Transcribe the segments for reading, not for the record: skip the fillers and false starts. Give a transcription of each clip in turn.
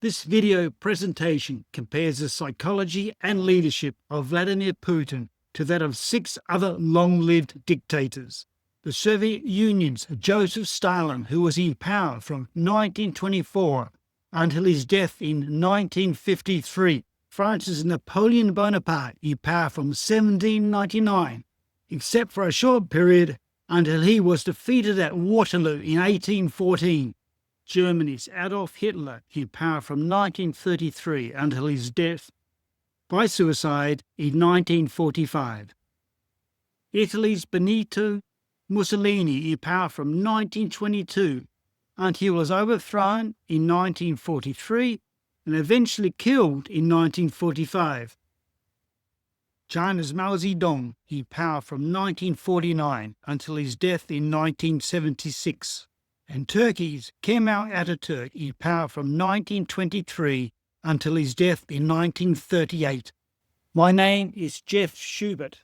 This video presentation compares the psychology and leadership of Vladimir Putin to that of 6 other long-lived dictators. The Soviet Union's Joseph Stalin, who was in power from 1924 until his death in 1953. France's Napoleon Bonaparte, in power from 1799, except for a short period until he was defeated at Waterloo in 1814. Germany's Adolf Hitler, in power from 1933 until his death by suicide in 1945. Italy's Benito Mussolini, in power from 1922 until he was overthrown in 1943 and eventually killed in 1945. China's Mao Zedong, in power from 1949 until his death in 1976. And Turkey's Kemal Ataturk, in power from 1923 until his death in 1938. My name is Jeff Schubert.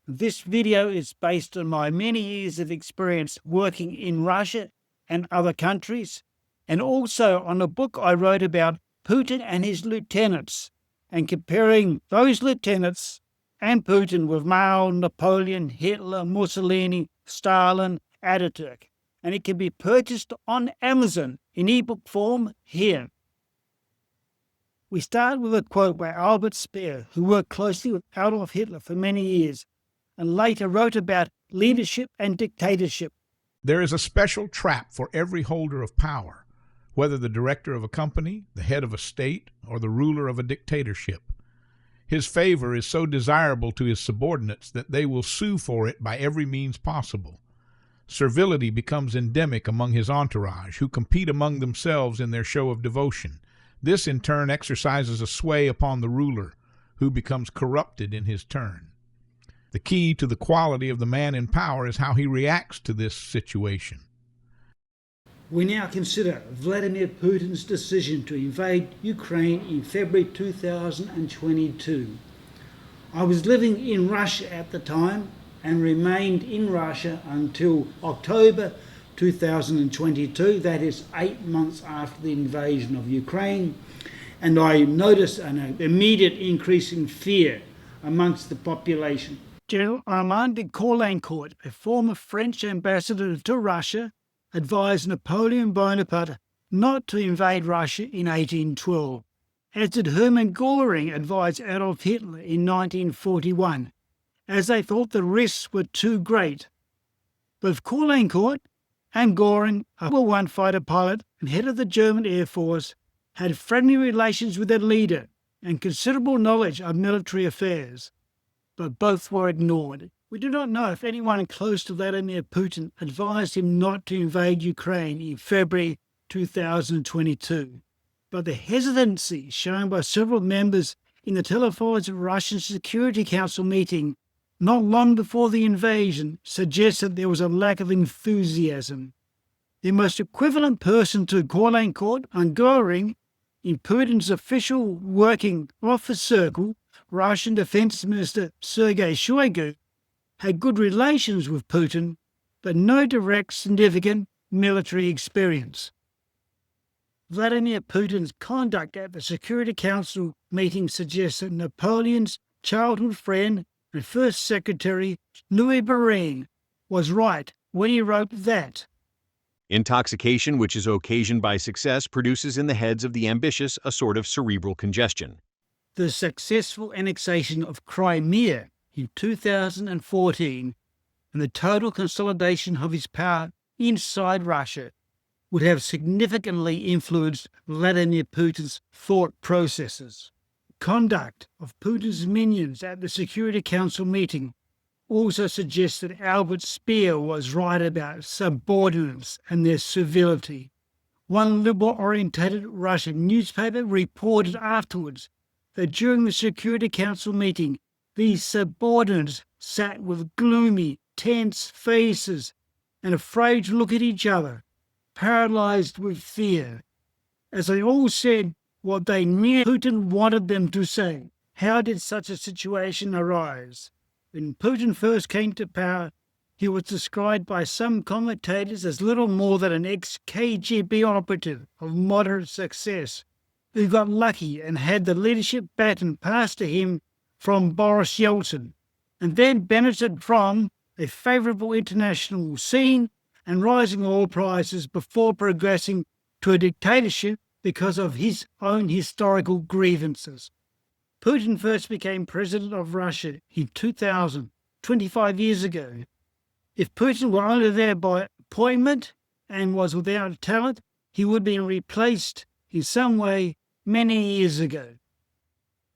This video is based on my many years of experience working in Russia and other countries, and also on a book I wrote about Putin and his lieutenants, and comparing those lieutenants and Putin with Mao, Napoleon, Hitler, Mussolini, Stalin, Ataturk. And it can be purchased on Amazon in ebook form here. We start with a quote by Albert Speer, who worked closely with Adolf Hitler for many years and later wrote about leadership and dictatorship. There is a special trap for every holder of power, whether the director of a company, the head of a state, or the ruler of a dictatorship. His favor is so desirable to his subordinates that they will sue for it by every means possible. Servility becomes endemic among his entourage, who compete among themselves in their show of devotion. This, in turn, exercises a sway upon the ruler, who becomes corrupted in his turn. The key to the quality of the man in power is how he reacts to this situation. We now consider Vladimir Putin's decision to invade Ukraine in February 2022. I was living in Russia at the time and remained in Russia until October 2022, that is 8 months after the invasion of Ukraine, and I noticed an immediate increase in fear amongst the population. General Armand de Caulaincourt, a former French ambassador to Russia, advised Napoleon Bonaparte not to invade Russia in 1812, as did Hermann Göring advised Adolf Hitler in 1941, as they thought the risks were too great. Both Caulaincourt and Göring, a World War I fighter pilot and head of the German Air Force, had friendly relations with their leader and considerable knowledge of military affairs, but both were ignored. We do not know if anyone close to Vladimir Putin advised him not to invade Ukraine in February 2022, but the hesitancy shown by several members in the televised Russian Security Council meeting not long before the invasion suggested there was a lack of enthusiasm. The most equivalent person to Caulaincourt and Göring in Putin's official working office circle, Russian Defense Minister Sergei Shoigu, had good relations with Putin, but no direct significant military experience. Vladimir Putin's conduct at the Security Council meeting suggests that Napoleon's childhood friend and First Secretary Louis Bérine was right when he wrote that intoxication, which is occasioned by success, produces in the heads of the ambitious a sort of cerebral congestion. The successful annexation of Crimea in 2014 and the total consolidation of his power inside Russia would have significantly influenced Vladimir Putin's thought processes. Conduct of Putin's minions at the Security Council meeting also suggests that Albert Speer was right about subordinates and their servility. One liberal-orientated Russian newspaper reported afterwards that during the Security Council meeting, these subordinates sat with gloomy, tense faces and afraid to look at each other, paralyzed with fear, as they all said what they knew Putin wanted them to say. How did such a situation arise? When Putin first came to power, he was described by some commentators as little more than an ex-KGB operative of moderate success, who got lucky and had the leadership baton passed to him from Boris Yeltsin, and then benefited from a favourable international scene and rising oil prices before progressing to a dictatorship because of his own historical grievances. Putin first became president of Russia in 2000, 25 years ago. If Putin were only there by appointment and was without talent, he would have been replaced in some way many years ago.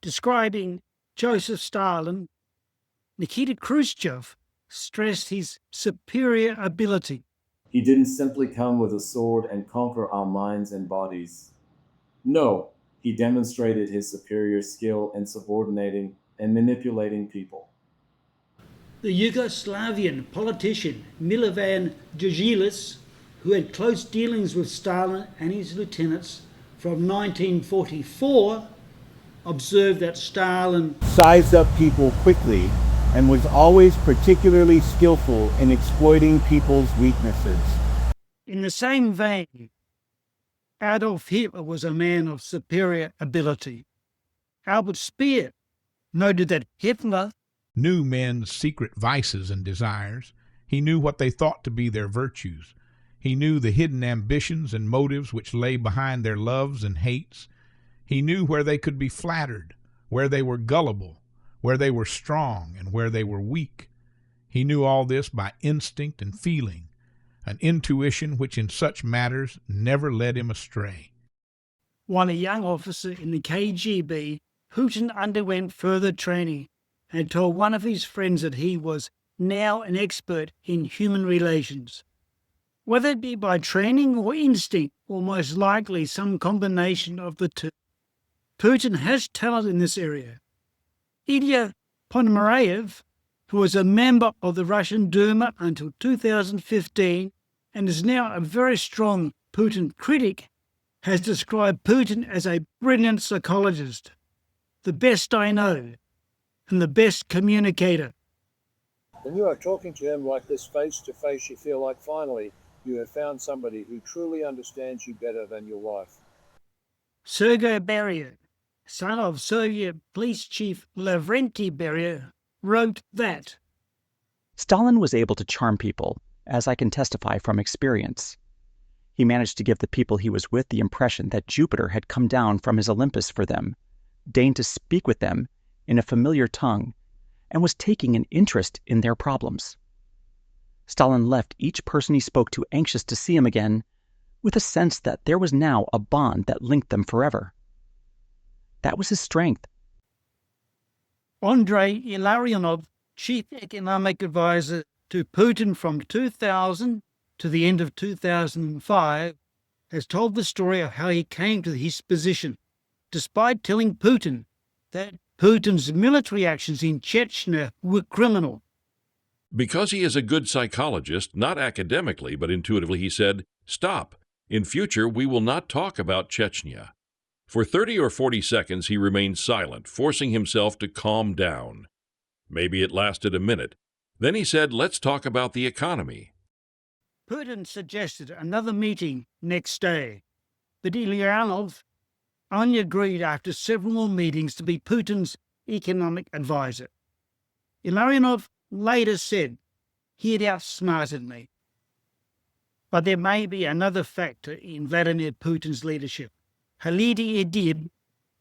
Describing Joseph Stalin, Nikita Khrushchev stressed his superior ability. He didn't simply come with a sword and conquer our minds and bodies. No, he demonstrated his superior skill in subordinating and manipulating people. The Yugoslavian politician Milovan Djudjic, who had close dealings with Stalin and his lieutenants from 1944, observed that Stalin sized up people quickly and was always particularly skillful in exploiting people's weaknesses. In the same vein, Adolf Hitler was a man of superior ability. Albert Speer noted that Hitler knew men's secret vices and desires. He knew what they thought to be their virtues. He knew the hidden ambitions and motives which lay behind their loves and hates. He knew where they could be flattered, where they were gullible, where they were strong, and where they were weak. He knew all this by instinct and feeling, an intuition which in such matters never led him astray. While a young officer in the KGB, Putin underwent further training and told one of his friends that he was now an expert in human relations. Whether it be by training or instinct, or most likely some combination of the two, Putin has talent in this area. Ilya Ponomarev, who was a member of the Russian Duma until 2015 and is now a very strong Putin critic, has described Putin as a brilliant psychologist, the best I know, and the best communicator. When you are talking to him like this face to face, you feel like finally you have found somebody who truly understands you better than your wife. Sergei Beria, son of Soviet police chief Lavrenti Beria, wrote that Stalin was able to charm people, as I can testify from experience. He managed to give the people he was with the impression that Jupiter had come down from his Olympus for them, deigned to speak with them in a familiar tongue, and was taking an interest in their problems. Stalin left each person he spoke to anxious to see him again, with a sense that there was now a bond that linked them forever. That was his strength. Andrei Illarionov, chief economic advisor to Putin from 2000 to the end of 2005, has told the story of how he came to his position, despite telling Putin that Putin's military actions in Chechnya were criminal. Because he is a good psychologist, not academically but intuitively, he said, "Stop. In future, we will not talk about Chechnya." For 30 or 40 seconds, he remained silent, forcing himself to calm down. Maybe it lasted a minute. Then he said, "Let's talk about the economy." Putin suggested another meeting next day, but Ilyanov only agreed after several more meetings to be Putin's economic advisor. Illarionov later said, "He had outsmarted me." But there may be another factor in Vladimir Putin's leadership. Halide Edip,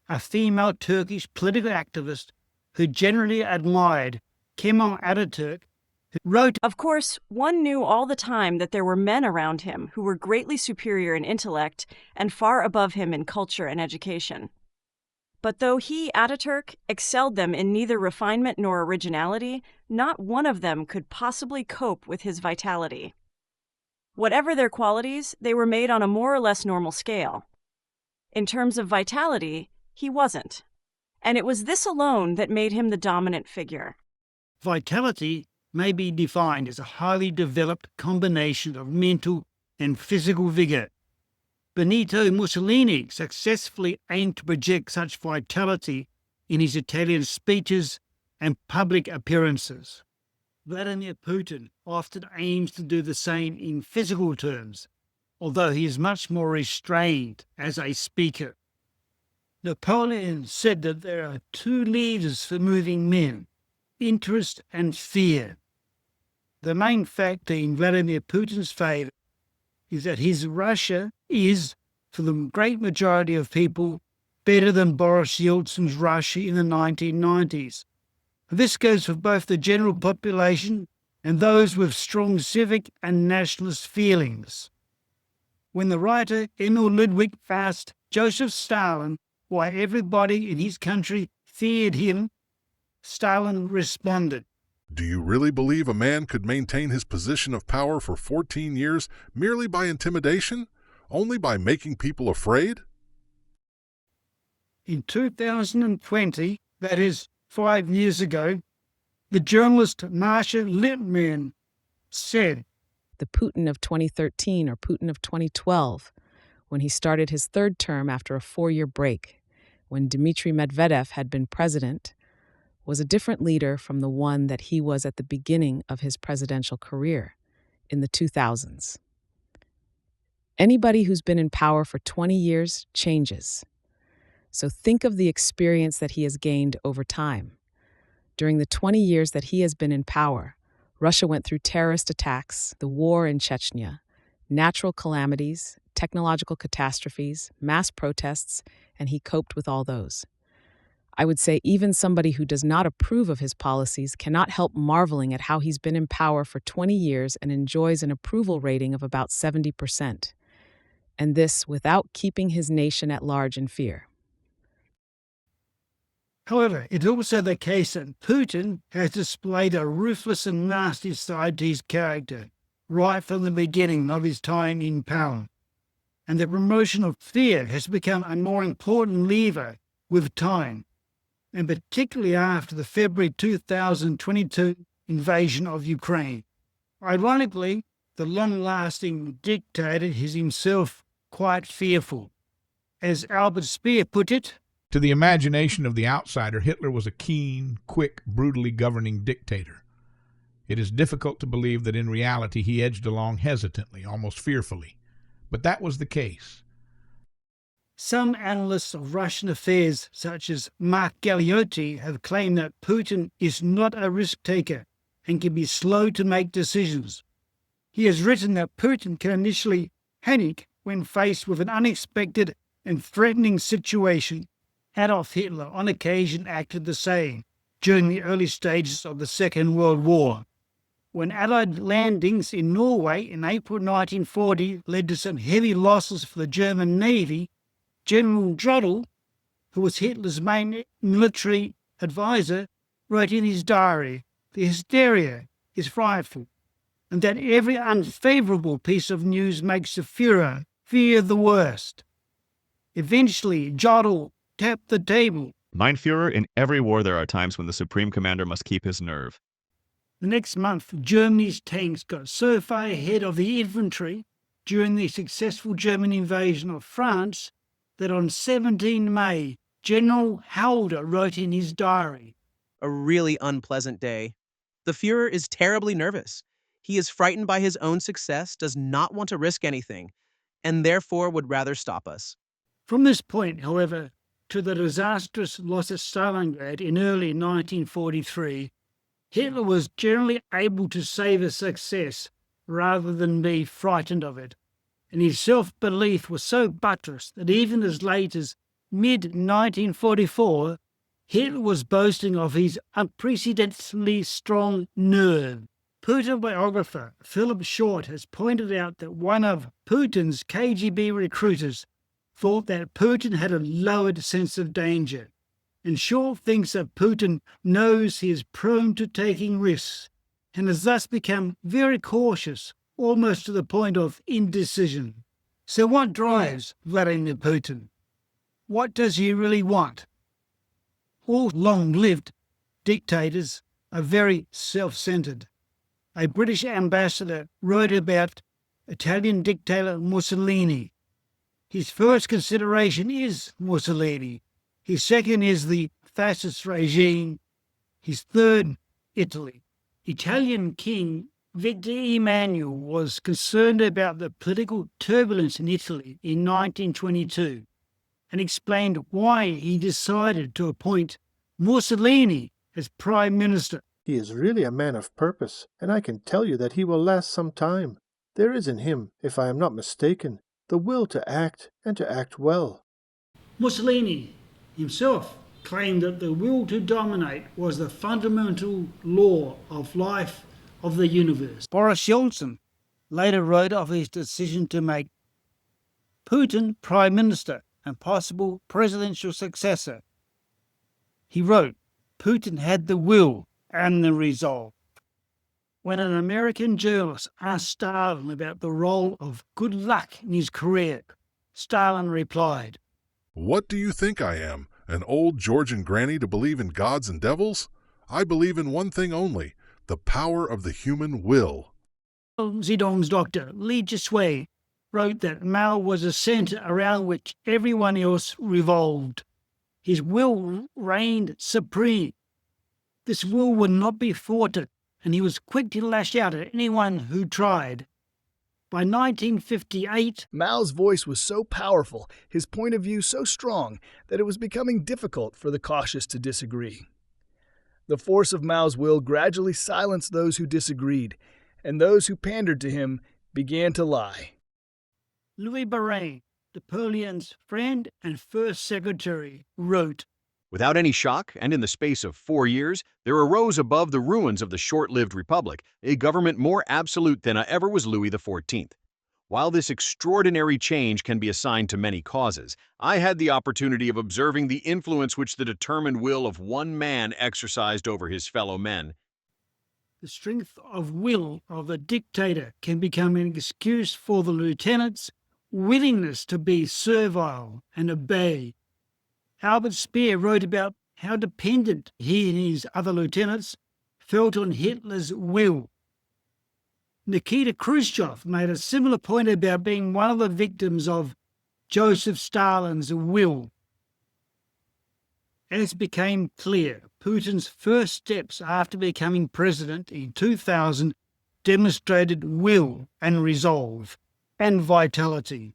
a female Turkish political activist who generally admired Kemal Ataturk, who wrote, Of course, one knew all the time that there were men around him who were greatly superior in intellect and far above him in culture and education. But though he, Ataturk, excelled them in neither refinement nor originality, not one of them could possibly cope with his vitality. Whatever their qualities, they were made on a more or less normal scale. In terms of vitality, he wasn't. And it was this alone that made him the dominant figure. Vitality may be defined as a highly developed combination of mental and physical vigor. Benito Mussolini successfully aimed to project such vitality in his Italian speeches and public appearances. Vladimir Putin often aims to do the same in physical terms, although he is much more restrained as a speaker. Napoleon said that there are two levers for moving men: interest and fear. The main factor in Vladimir Putin's favour is that his Russia is, for the great majority of people, better than Boris Yeltsin's Russia in the 1990s. This goes for both the general population and those with strong civic and nationalist feelings. When the writer Emil Ludwig asked Joseph Stalin why everybody in his country feared him, Stalin responded, "Do you really believe a man could maintain his position of power for 14 years merely by intimidation? Only by making people afraid?" In 2020, that is 5 years ago, the journalist Marsha Lippmann said, "The Putin of 2013 or Putin of 2012, when he started his third term after a 4-year break, when Dmitry Medvedev had been president, was a different leader from the one that he was at the beginning of his presidential career in the 2000s. Anybody who's been in power for 20 years changes. So think of the experience that he has gained over time. During the 20 years that he has been in power, Russia went through terrorist attacks, the war in Chechnya, natural calamities, technological catastrophes, mass protests, and he coped with all those. I would say even somebody who does not approve of his policies cannot help marveling at how he's been in power for 20 years and enjoys an approval rating of about 70%. And this without keeping his nation at large in fear. However, it's also the case that Putin has displayed a ruthless and nasty side to his character right from the beginning of his time in power, and the promotion of fear has become a more important lever with time, and particularly after the February 2022 invasion of Ukraine. Ironically, the long-lasting dictator is himself quite fearful. As Albert Speer put it, to the imagination of the outsider, Hitler was a keen, quick, brutally governing dictator. It is difficult to believe that in reality he edged along hesitantly, almost fearfully. But that was the case. Some analysts of Russian affairs, such as Mark Galeotti, have claimed that Putin is not a risk-taker and can be slow to make decisions. He has written that Putin can initially panic when faced with an unexpected and threatening situation. Adolf Hitler on occasion acted the same during the early stages of the Second World War. When Allied landings in Norway in April 1940 led to some heavy losses for the German Navy, General Jodl, who was Hitler's main military advisor, wrote in his diary, "The hysteria is frightful, and that every unfavourable piece of news makes the Führer fear the worst." Eventually, Jodl tapped the table. Mein Führer, in every war there are times when the supreme commander must keep his nerve. The next month, Germany's tanks got so far ahead of the infantry during the successful German invasion of France that on 17 May, General Halder wrote in his diary, "A really unpleasant day. The Führer is terribly nervous. He is frightened by his own success, does not want to risk anything, and therefore would rather stop us." From this point, however, to the disastrous loss at Stalingrad in early 1943, Hitler was generally able to savour success rather than be frightened of it, and his self-belief was so buttressed that even as late as mid-1944, Hitler was boasting of his unprecedentedly strong nerve. Putin biographer Philip Short has pointed out that one of Putin's KGB recruiters thought that Putin had a lowered sense of danger, and Short thinks that Putin knows he is prone to taking risks and has thus become very cautious, almost to the point of indecision. So what drives Vladimir Putin? What does he really want? All long-lived dictators are very self-centered. A British ambassador wrote about Italian dictator Mussolini. His first consideration is Mussolini. His second is the fascist regime. His third, Italy. Italian King Victor Emmanuel was concerned about the political turbulence in Italy in 1922, and explained why he decided to appoint Mussolini as Prime Minister. He is really a man of purpose, and I can tell you that he will last some time. There is in him, if I am not mistaken, the will to act, and to act well. Mussolini himself claimed that the will to dominate was the fundamental law of life of the universe. Boris Yeltsin later wrote of his decision to make Putin Prime Minister and possible presidential successor. He wrote, Putin had the will and the resolve. When an American journalist asked Stalin about the role of good luck in his career, Stalin replied, "What do you think I am, an old Georgian granny to believe in gods and devils? I believe in one thing only, the power of the human will." Zedong's doctor, Li Jishui, wrote that Mao was a center around which everyone else revolved. His will reigned supreme. This will would not be thwarted, and he was quick to lash out at anyone who tried. By 1958, Mao's voice was so powerful, his point of view so strong, that it was becoming difficult for the cautious to disagree. The force of Mao's will gradually silenced those who disagreed, and those who pandered to him began to lie. Louis Barré, Napoleon's friend and first secretary, wrote, Without any shock, and in the space of 4 years, there arose above the ruins of the short-lived republic a government more absolute than ever was Louis XIV. While this extraordinary change can be assigned to many causes, I had the opportunity of observing the influence which the determined will of one man exercised over his fellow men. The strength of will of the dictator can become an excuse for the lieutenant's willingness to be servile and obey. Albert Speer wrote about how dependent he and his other lieutenants felt on Hitler's will. Nikita Khrushchev made a similar point about being one of the victims of Joseph Stalin's will. As became clear, Putin's first steps after becoming president in 2000 demonstrated will and resolve and vitality,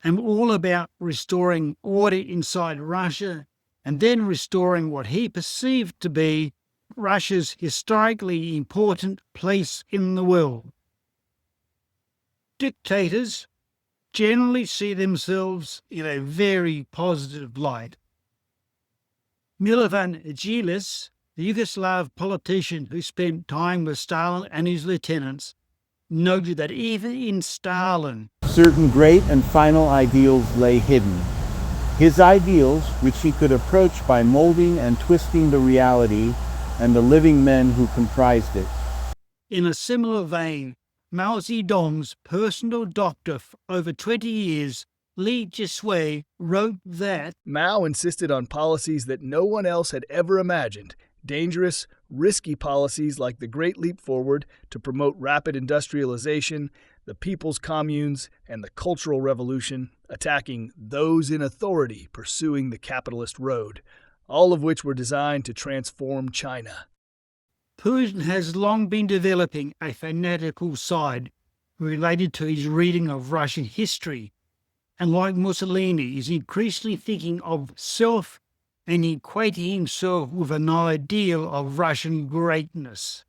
and all about restoring order inside Russia and then restoring what he perceived to be Russia's historically important place in the world. Dictators generally see themselves in a very positive light. Milovan Djilas, the Yugoslav politician who spent time with Stalin and his lieutenants, noted that even in Stalin, certain great and final ideals lay hidden. His ideals, which he could approach by molding and twisting the reality and the living men who comprised it. In a similar vein, Mao Zedong's personal doctor for over 20 years, Li Jishui, wrote that Mao insisted on policies that no one else had ever imagined, dangerous, risky policies like the Great Leap Forward to promote rapid industrialization, the people's communes, and the Cultural Revolution, attacking those in authority pursuing the capitalist road, all of which were designed to transform China. Putin has long been developing a fanatical side related to his reading of Russian history, and like Mussolini is increasingly thinking of self and equating himself with an ideal of Russian greatness.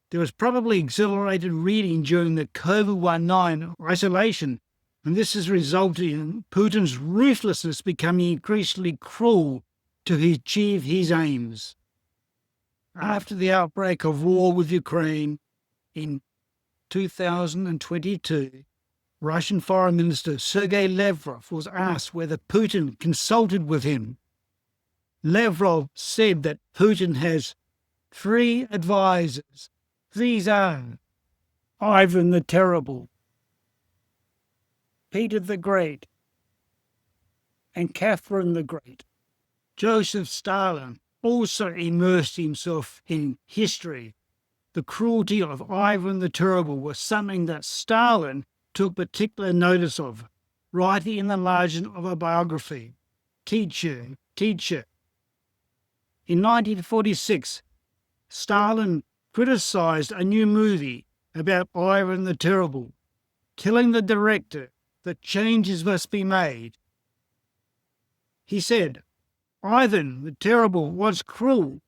There was probably exhilarated reading during the COVID-19 isolation, and this has resulted in Putin's ruthlessness becoming increasingly cruel to achieve his aims. After the outbreak of war with Ukraine in 2022, Russian Foreign Minister Sergei Lavrov was asked whether Putin consulted with him. Lavrov said that Putin has 3 advisors. These are Ivan the Terrible, Peter the Great, and Catherine the Great. Joseph Stalin also immersed himself in history. The cruelty of Ivan the Terrible was something that Stalin took particular notice of, writing in the margin of a biography, Teacher. In 1946, Stalin criticized a new movie about Ivan the Terrible, telling the director that changes must be made. He said, Ivan the Terrible was cruel.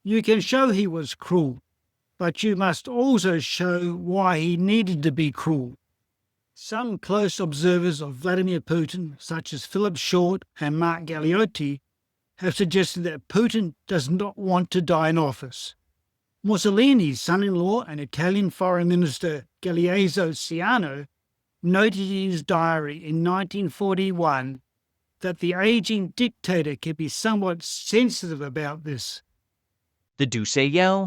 You can show he was cruel, but you must also show why he needed to be cruel. Some close observers of Vladimir Putin, such as Philip Short and Mark Galeotti, have suggested that Putin does not want to die in office. Mussolini's son-in-law and Italian Foreign Minister Galeazzo Ciano noted in his diary in 1941 that the aging dictator could be somewhat sensitive about this. The Duce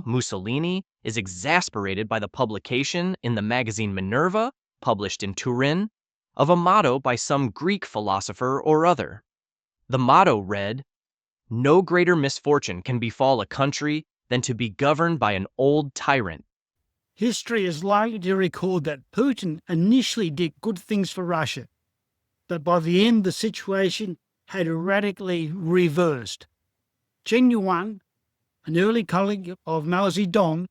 Mussolini is exasperated by the publication in the magazine Minerva, published in Turin, of a motto by some Greek philosopher or other. The motto read, "No greater misfortune can befall a country than to be governed by an old tyrant." History is likely to record that Putin initially did good things for Russia, but by the end the situation had radically reversed. Chen Yuan, an early colleague of Mao Zedong,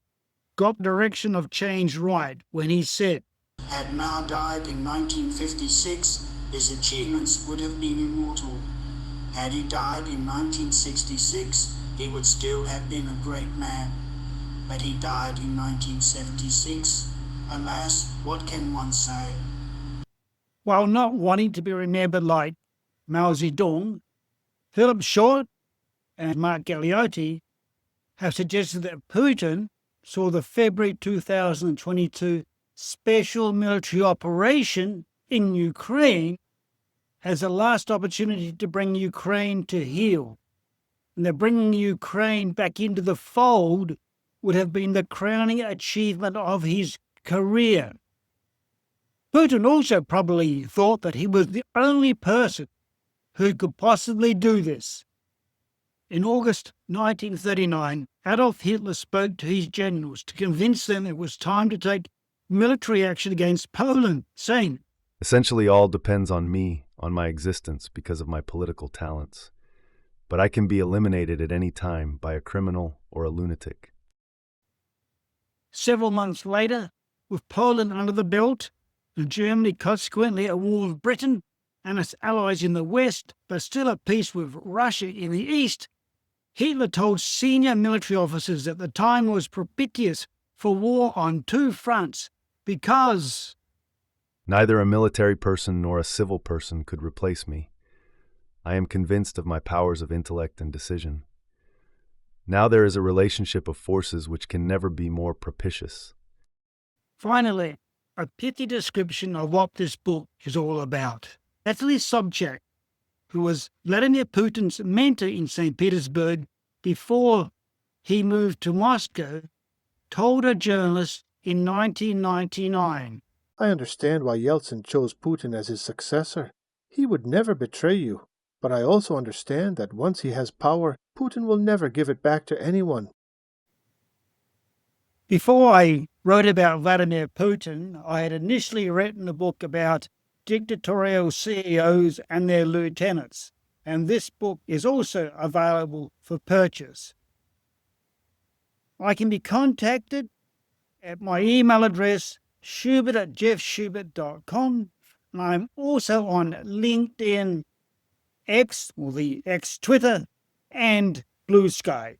got the direction of change right when he said, "Had Mao died in 1956, his achievements would have been immortal. Had he died in 1966, he would still have been a great man. But he died in 1976. Alas, what can one say?" While not wanting to be remembered like Mao Zedong, Philip Short and Mark Galeotti have suggested that Putin saw the February 2022 special military operation in Ukraine as a last opportunity to bring Ukraine to heel, and that bringing Ukraine back into the fold would have been the crowning achievement of his career. Putin also probably thought that he was the only person who could possibly do this. In August 1939, Adolf Hitler spoke to his generals to convince them it was time to take military action against Poland, saying, "Essentially all depends on me, on my existence, because of my political talents. But I can be eliminated at any time by a criminal or a lunatic." Several months later, with Poland under the belt, and Germany consequently at war with Britain and its allies in the west, but still at peace with Russia in the east, Hitler told senior military officers that the time was propitious for war on two fronts because Neither a military person nor a civil person could replace me. I am convinced of my powers of intellect and decision. Now there is a relationship of forces which can never be more propitious. Finally, a pithy description of what this book is all about. Natalie Sobchak, who was Vladimir Putin's mentor in St. Petersburg before he moved to Moscow, told a journalist in 1999, "I understand why Yeltsin chose Putin as his successor. He would never betray you. But I also understand that once he has power, Putin will never give it back to anyone." Before I wrote about Vladimir Putin, I had initially written a book about dictatorial CEOs and their lieutenants, and this book is also available for purchase. I can be contacted at my email address, schubert@jeffschubert.com, and I'm also on LinkedIn, X, or the X Twitter, and Blue Sky.